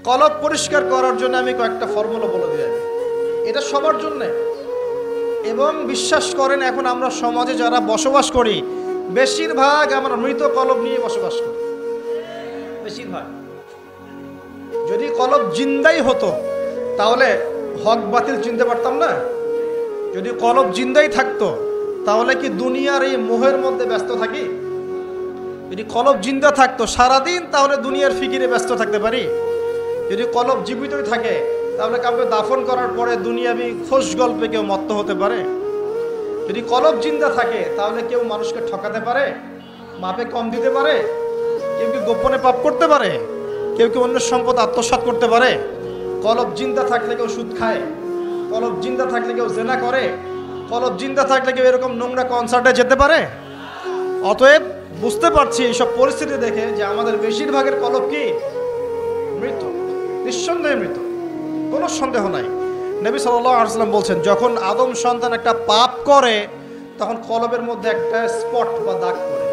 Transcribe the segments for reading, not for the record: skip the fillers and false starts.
কলব পরিষ্কার করার জন্য আমি কয়েকটা ফর্মুলা বলে দিই। এটা সবার জন্য। এবং বিশ্বাস করেন, এখন আমরা সমাজে যারা বসবাস করি বেশিরভাগ আমরা মৃত কলব নিয়ে বসবাস করি। বেশিরভাগ। যদি কলব জিন্দাই হতো তাহলে হক বাতিল চিনতে পারতাম না। যদি কলব জিন্দাই থাকতো তাহলে কি দুনিয়ার এই মোহের মধ্যে ব্যস্ত থাকি? যদি কলব জিন্দা থাকতো সারাদিন তাহলে দুনিয়ার ফিকিরে ব্যস্ত থাকতে পারি। যদি কলব জীবিতই থাকে তাহলে কাউকে দাফন করার পরে দুনিয়াবি খোশ গল্পে কেউ মত্ত হতে পারে। যদি কলব জিন্দা থাকে তাহলে কেউ মানুষকে ঠকাতে পারে, মাপে কম দিতে পারে, কেউ কি গোপনে পাপ করতে পারে, কেউ কি অন্যের সম্পদ আত্মসাৎ করতে পারে। কলব জিন্দা থাকলে কেউ সুদ খায়, কলব জিন্দা থাকলে কেউ জেনা করে, কলব জিন্দা থাকলে কেউ এরকম নোংরা কনসার্টে যেতে পারে। অতএব বুঝতে পারছি এইসব পরিস্থিতি দেখে যে আমাদের বেশিরভাগের কলব কি? মৃত, নিঃসন্দেহে মৃত, কোনো সন্দেহ নাই। নবী সাল্লাল্লাহু আলাইহি ওয়াসাল্লাম বলছেন, যখন আদম সন্তান একটা পাপ করে তখন কলবের মধ্যে একটা স্পট বা দাগ পড়ে,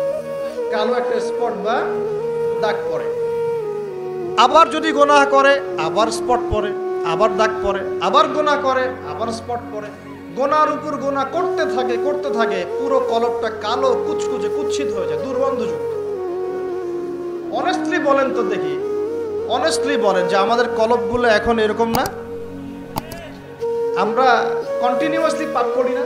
কালো একটা স্পট বা দাগ পড়ে। আবার যদি গুনাহ করে আবার স্পট পড়ে, আবার দাগ পড়ে, আবার গুনাহ করে আবার স্পট পড়ে। গোনার উপর গোনা করতে থাকে পুরো কলবটা কালো কুচকুচে কুৎসিত হয়ে যায়, দুর্গন্ধযুক্ত। অনেস্টলি বলেন তো দেখি, অনেস্টলি বলেন যে আমাদের কলবগুলো এখন এরকম না? আমরা কন্টিনিউয়াসলি পাপ করি না?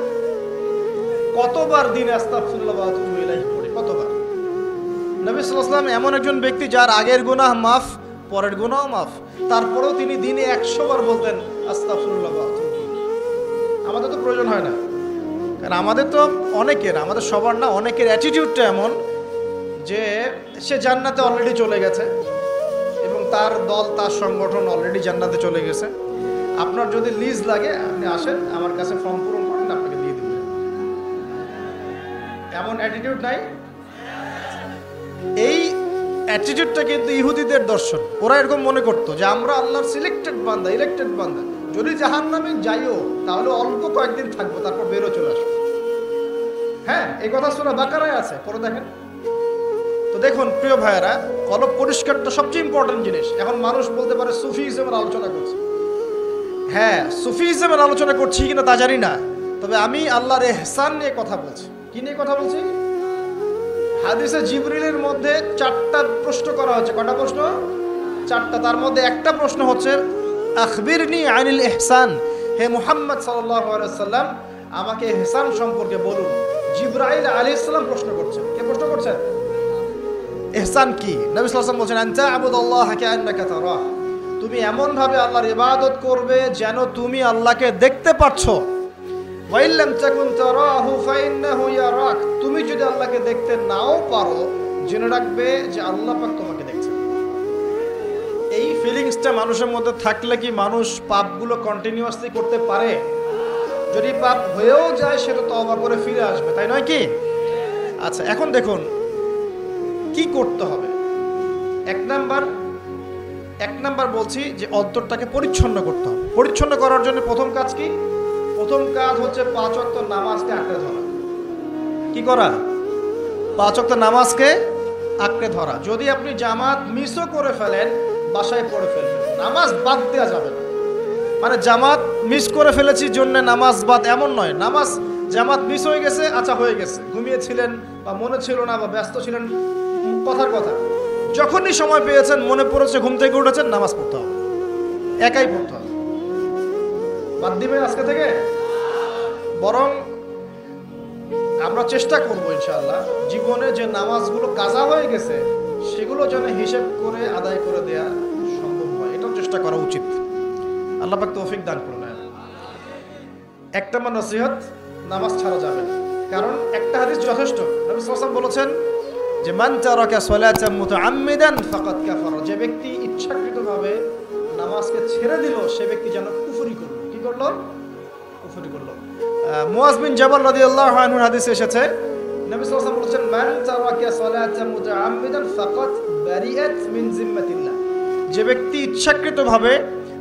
কতবার দিনে আস্তাগফিরুল্লাহ ওয়া আতুবু ইলাইহি পড়ি, কতবার? নবী সাল্লাল্লাহু আলাইহি ওয়াসাল্লাম এমন একজন ব্যক্তি যার আগের গুনাহ মাফ, পরের গুনাহও মাফ, তারপরেও তিনি দিনে 100 বার বলতেন আস্তাগফিরুল্লাহ ওয়া আতুবু। আমাদের তো প্রয়োজন হয় না, কারণ আমাদের তো অনেকের, আমাদের সবার না, অনেকের অ্যাটিটিউডটা এমন যে সে জান্নাতে অলরেডি চলে গেছে এবং তার দল, তার সংগঠন অলরেডি জান্নাতে চলে গেছে। আপনার যদি লিজ লাগে আপনি আসেন, আমার কাছে ফর্ম পূরণ করেন, আপনাকে দিয়ে দেব। এমন অ্যাটিটিউড নাই? এই অ্যাটিটিউডটা কিন্তু ইহুদিদের দর্শন। ওরা এরকম মনে করতো যে আমরা আল্লাহর সিলেক্টেড বান্দা, ইলেক্টেড বান্দা, যদি জাহান্নামে যাইও তাহলে অল্প কয়েকদিন থাকবো, তারপর বেরো চলে আসবো। হ্যাঁ, এই কথা সূরা বাকারায় আছে, পড়ে দেখেন তো। দেখুন প্রিয় ভাইয়েরা, কলব পরিষ্কারটা সবচেয়ে ইম্পর্টেন্ট জিনিস। এখন মানুষ বলতে পারে সুফিজমের আলোচনা করছে। হ্যাঁ, সুফিজমের আলোচনা করছি কিনা তা জানি না, তবে আমি আল্লাহর ইহসান নিয়ে কথা বলছি। কি নিয়ে কথা বলছি? হাদিসে জিবরিলের মধ্যে 4টা প্রশ্ন করা হচ্ছে। কটা প্রশ্ন? 4টা। তার মধ্যে একটা প্রশ্ন হচ্ছে আখবিরনি আনিল ইহসান, হে মুহাম্মদ সাল্লাল্লাহু আলাইহি ওয়াসাল্লাম আমাকে ইহসান সম্পর্কে বলুন। জিবরাইল আলাইহিস সালাম প্রশ্ন করছেন। কে প্রশ্ন করছেন? ইহসান কি? নবী সাল্লাল্লাহু আলাইহি ওয়াসাল্লাম বলেন আনতা আবুদাল্লাহ কাআন্নাকা তারাহ, তুমি এমন ভাবে আল্লাহর ইবাদত করবে যেন তুমি আল্লাহকে দেখতে পাচ্ছো। ওয়া ইল্লাম তাকুন তারাহু ফাইন্নাহু ইয়ারাক, তুমি যদি আল্লাহকে দেখতে নাও পারো জেনে রাখবে যে আল্লাহ পাক তোমাকে দেখছেন। এই ফিলিংসটা মানুষের মধ্যে থাকলে কি মানুষ পাপগুলো কন্টিনিউয়াসলি করতে পারে? যদি পাপ হয়েও যায় সেটা তওবা করে ফিরে আসবে, তাই নয় কি? আচ্ছা, এখন দেখুন কি করতে হবে। এক নাম্বার বলছি যে অন্তরটাকে পরিচ্ছন্ন করতে হবে। পরিচ্ছন্ন করার জন্য প্রথম কাজ কি? প্রথম কাজ হচ্ছে 5 ওয়াক্ত নামাজকে আঁকড়ে ধরা। কি করা? 5 ওয়াক্ত নামাজকে আঁকড়ে ধরা। যদি আপনি জামাত মিসও করে ফেলেন বাসায় পড়ে ফেলবেন, নামাজ বাদ দেওয়া যাবে না। মানে জামাত মিস করে ফেলেছি জন্য নামাজ বাদ এমন নয়। নামাজ জামাত মিস হয়ে গেছে, আচ্ছা হয়ে গেছে, ঘুমিয়েছিলেন বা মনে ছিল না বা ব্যস্ত ছিলেন, কথার কথা, যখনই সময় পেয়েছেন, মনে পড়েছে, ঘুম থেকে উঠেছেন, নামাজ পড়তে হবে, একাই পড়তে হবে। বাদ দিবেন আজকে থেকে? বরং আমরা চেষ্টা করবো ইনশাআল্লাহ জীবনে যে নামাজগুলো কাজা হয়ে গেছে সেগুলো যেন হিসেব করে আদায় করে দেয়া সম্ভব হয়, এটাও চেষ্টা করা উচিত। আল্লাহ পাক তৌফিক দান করুন। এক নম্বর নসিহত, নামাজ ছাড়া যাবে না, কারণ একটা হাদিস যথেষ্ট। নবী সাল্লাল্লাহু আলাইহি ওয়াসাল্লাম বলেছেন যে মান তারাকা সালাতান মুতাআম্মিদান ফাকাদ কাফারা, যে ব্যক্তি ইচ্ছাকৃতভাবে নামাজকে ছেড়ে দিল সে ব্যক্তি যেন কুফরি করলো। কি করলো? কুফরি করলো। মুআজ বিন জাবাল রাদিয়াল্লাহু আনহুর হাদিসে এসেছে, নবী সাল্লাল্লাহু আলাইহি ওয়াসাল্লাম বলেছেন মান তারাকা সালাতান মুতাআম্মিদান ফাকাদ বারিআত মিন জিম্মাতিল্লাহ, যে ব্যক্তি ইচ্ছাকৃতভাবে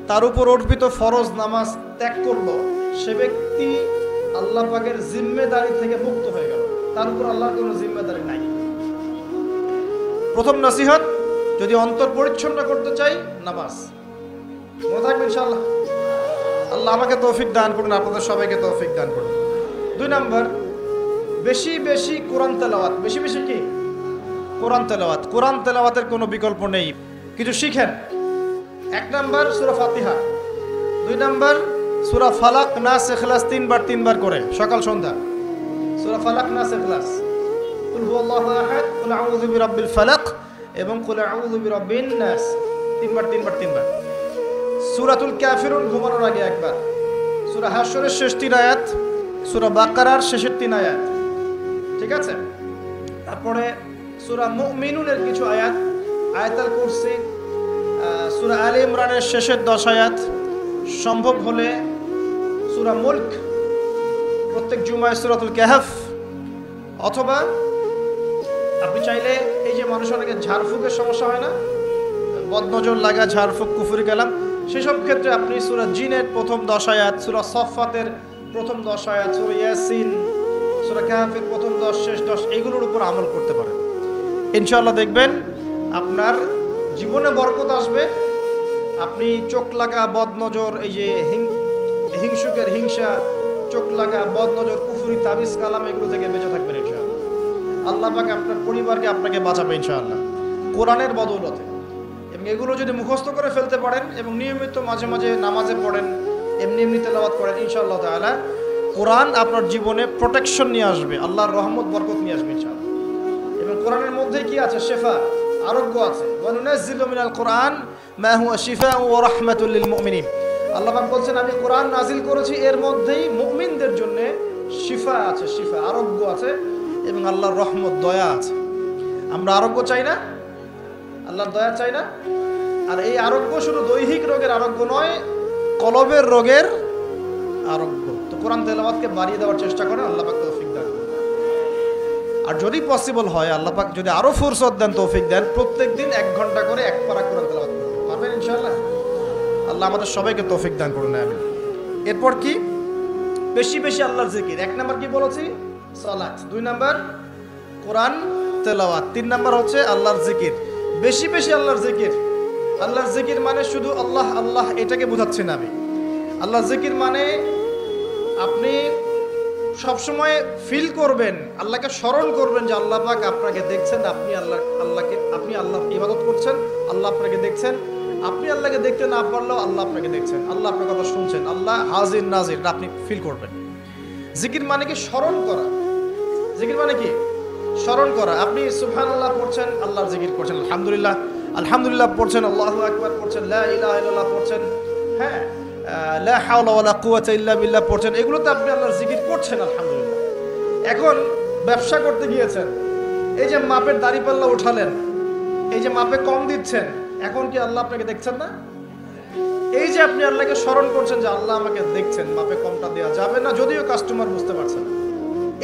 তার উপর অর্পিত ফরজ নামাজ ত্যাগ করলো সে ব্যক্তি আল্লাহ পাকের জিম্মেদারি থেকে মুক্ত হয়ে গেল, তার উপর আল্লাহর কোনো জিম্মেদারি নাই। প্রথম নসিহত, যদি অন্তর পরিচ্ছন্ন করতে চাই নামাজ, মনে থাকবে ইনশাআল্লাহ। আল্লাহ আমাকে তৌফিক দান করুন, আপনাদের সবাইকে তৌফিক দান করুন। 2 নাম্বার, বেশি বেশি কোরআন তেলাওয়াত। বেশি বেশি কি? কোরআন তেলাওয়াত। কোরআন তেলাওয়াতের কোনো বিকল্প নেই, কিছু শিখেন। 1 নাম্বার সূরা ফাতিহা, 2 নাম্বার সূরা ফালাক নাস ইখলাস 3 বার করে সকাল সন্ধ্যা। সূরা ফালাক নাস ইখলাস, কুল হুয়াল্লাহু আহাদ, কুল আউযু বিরাব্বিল ফালাক এবং কুল আউযু বিরাব্বিন নাস 3 বার। সূরাতুল কাফিরুন ঘুমানোর আগে একবার, সূরা হাশরের শেষ 3 আয়াত, সূরা বাকারার শেষের 3 আয়াত, ঠিক আছে? তারপরে সূরা মুমিনুনের কিছু আয়াত, আয়াতুল কুরসি, সূরা আলে ইমরানের শেষের 10 আয়াত, সম্ভব হলে সূরা মুলক, প্রত্যেক জুমায় সূরাতুল কাহফ, অথবা আপনি চাইলে এই যে মানুষ অনেকে ঝাড়ফুঁকের সমস্যা হয় না, বদনজর লাগা, ঝাড়ফুঁক, কুফরি কালাম, সেসব ক্ষেত্রে আপনি সূরা জিনের প্রথম 10 আয়াত, সূরা সফফাতের প্রথম 10 আয়াত, সূরা ইয়াসিন, সূরা কাহফের প্রথম 10 শেষ 10 এগুলোর উপর আমল করতে পারেন। ইনশাআল্লাহ দেখবেন আপনার জীবনে বরকত আসবে। আপনি চোখ লাগা, বদনজর, এই যে হিংসুকের হিংসা, চোখ লাগা, বদনজর, কুফরি, তাবিজ কালাম এগুলো থেকে বেঁচে থাকবেন ইনশাআল্লাহ। আল্লাহ পাক আপনার পরিবারকে আপনাকে বাঁচাবে ইনশাআল্লাহ কোরআনের বদৌলতে। এবং এগুলো যদি মুখস্থ করে ফেলতে পারেন এবং নিয়মিত মাঝে মাঝে নামাজে পড়েন, এমনি তেলাওয়াত করেন, ইনশাআল্লাহ তাআলা কোরআন আপনার জীবনে প্রোটেকশন নিয়ে আসবে, আল্লাহর রহমত বরকত নিয়ে আসবে ইনশাআল্লাহ। এবং কোরআনের মধ্যে কি আছে? শিফা, আরোগ্য আছে। ওয়া নুনাজ্জিলু মিনাল কোরআন মা হুয়া শিফাউ ওয়া রাহমাতুল লিল মুমিনিন। আল্লাহ পাক বলছেন আমি কোরআন নাজিল করেছি, এর মধ্যেই মুমিনদের জন্য শিফা আছে, শিফা আরোগ্য আছে এবং আল্লাহর রহমত, দয়া আছে। আমরা আরোগ্য চাই না? আল্লাহর দয়া চাই না? আর এই আরোগ্য শুধু দৈহিক রোগের আরোগ্য নয়, কলবের রোগের আরোগ্য। তো কোরআন তেলাওয়াতকে বাড়িয়ে দেওয়ার চেষ্টা করেন, আল্লাহ পাক তৌফিক দান করুন। আর যদি পসিবল হয়, আল্লাহ পাক যদি আরো ফুরসত দেন, তৌফিক দেন, প্রত্যেকদিন 1 ঘন্টা করে 1 পারা কোরআন তেলাওয়াত করতে পারবেন ইনশাআল্লাহ। আল্লাহ আমাদের সবাইকে তৌফিক দান করুন, আমিন। এরপর কি? বেশি বেশি আল্লাহর জিকির। 1 নাম্বার কি বলেছি? সালাত। 2 নাম্বার কোরআন তেলাওয়াত। 3 নাম্বার হচ্ছে আল্লাহর জিকির। বেশি বেশি আল্লাহর জিকির। আল্লাহর জিকির মানে শুধু আল্লাহ আল্লাহ এটাকে বোঝাচ্ছি না আমি। আল্লাহর জিকির মানে আপনি সবসময় ফিল করবেন, আল্লাহকে স্মরণ করবেন যে আল্লাহ পাক আপনাকে দেখছেন, আপনি আল্লাহ ইবাদত করছেন, আল্লাহ আপনাকে দেখছেন। আপনি আল্লাহকে দেখতে না পারলেও আল্লাহ আপনাকে দেখছেন, আল্লাহ আপনার কথা শুনছেন, আল্লাহ হাজির নাজির, আপনি ফিল করবেন। জিকির মানে কি? স্মরণ করা। জিকির মানে কি? স্মরণ করা। আপনি সুবহানাল্লাহ পড়ছেন, আল্লাহর জিকির করছেন, আলহামদুলিল্লাহ আলহামদুলিল্লাহ পড়ছেন, আল্লাহু আকবার পড়ছেন, লা ইলাহা ইল্লাল্লাহ পড়ছেন, হ্যাঁ, লা হাওলা ওয়ালা কুওয়াতা ইল্লা বিল্লাহ পড়ছেন, এগুলোতে আপনি আল্লাহর জিকির করছেন, আলহামদুলিল্লাহ। এখন ব্যবসা করতে গিয়েছেন, এই যে মাপের দাড়িপাল্লা উঠালেন, এই যে মাপে কম দিচ্ছেন, এখন কি আল্লাহ আপনাকে দেখছেন না? এই যে আপনি আল্লাহকে স্মরণ করছেন যে আল্লাহ আমাকে দেখছেন, মাপে কমটা দেওয়া যাবে না, যদিও কাস্টমার বুঝতে পারছে না।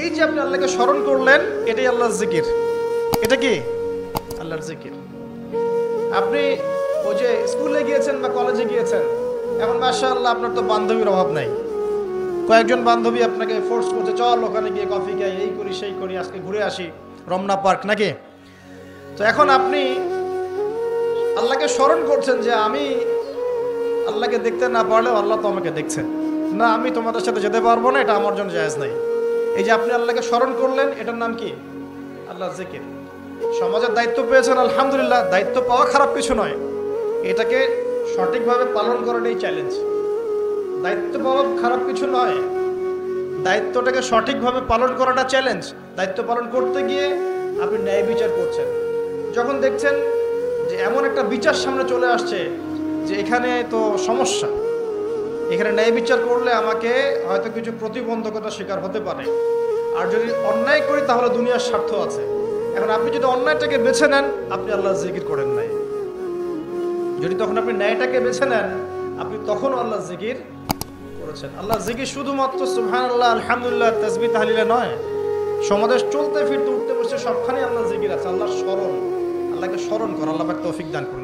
এই যে আপনি আল্লাহকে স্মরণ করলেন, এটাই আল্লাহর জিকির। এটা কি? আল্লাহর জিকির। আপনি ওই যে স্কুলে গিয়েছেন বা কলেজে গিয়েছেন, এখন মাশাআল্লাহ আপনার তো বান্ধবীর অভাব নাই, কয়েকজন বান্ধবী আপনাকে ফোর্স করছে, চল ওখানে গিয়ে কফি খাই, এই করি সেই করি, আজকে ঘুরে আসি রমনা পার্ক, নাকি? তো এখন আপনি আল্লাহকে স্মরণ করছেন যে আমি আল্লাহকে দেখতে না পারলেও আল্লাহ তো আমাকে দেখছেন, না আমি তোমাদের সাথে যেতে পারবো না, এটা আমার জন্য জায়েজ নাই। এই যে আপনি আল্লাহকে স্মরণ করলেন, এটার নাম কি? আল্লাহর জিকির। সমাজের দায়িত্ব পেয়েছেন, আলহামদুলিল্লাহ, দায়িত্ব পাওয়া খারাপ কিছু নয়, এটাকে সঠিকভাবে পালন করাটাই চ্যালেঞ্জ। দায়িত্ব পাওয়া খারাপ কিছু নয়, দায়িত্বটাকে সঠিকভাবে পালন করাটা চ্যালেঞ্জ। দায়িত্ব পালন করতে গিয়ে আপনি ন্যায় বিচার করছেন, যখন দেখছেন যে এমন একটা বিচার সামনে চলে আসছে যে এখানে তো সমস্যা, এখানে ন্যায় বিচার করলে আমাকে হয়তো কিছু প্রতিবন্ধকতার শিকার হতে পারে, আর যদি অন্যায় করি তাহলে দুনিয়ার স্বার্থ আছে। এখন আপনি যদি অন্যায়টাকে বেছে নেন, আপনি আল্লাহর জিকির করেন নাই। যদি তখন আপনি ন্যায়টাকে বেছে নেন, আপনি তখন আল্লাহর জিকির করেছেন। আল্লাহর জিকির শুধুমাত্র সুবহানাল্লাহ আলহামদুলিল্লাহ তাসবিহ তাহলিলে নয়, সমাজে চলতে ফিরতে উঠতে বসতে সবখানে আল্লাহর জিকির আছে। আল্লাহর স্মরণ, আল্লাহকে স্মরণ করা। আল্লাহ পাক তৌফিক দান করুন।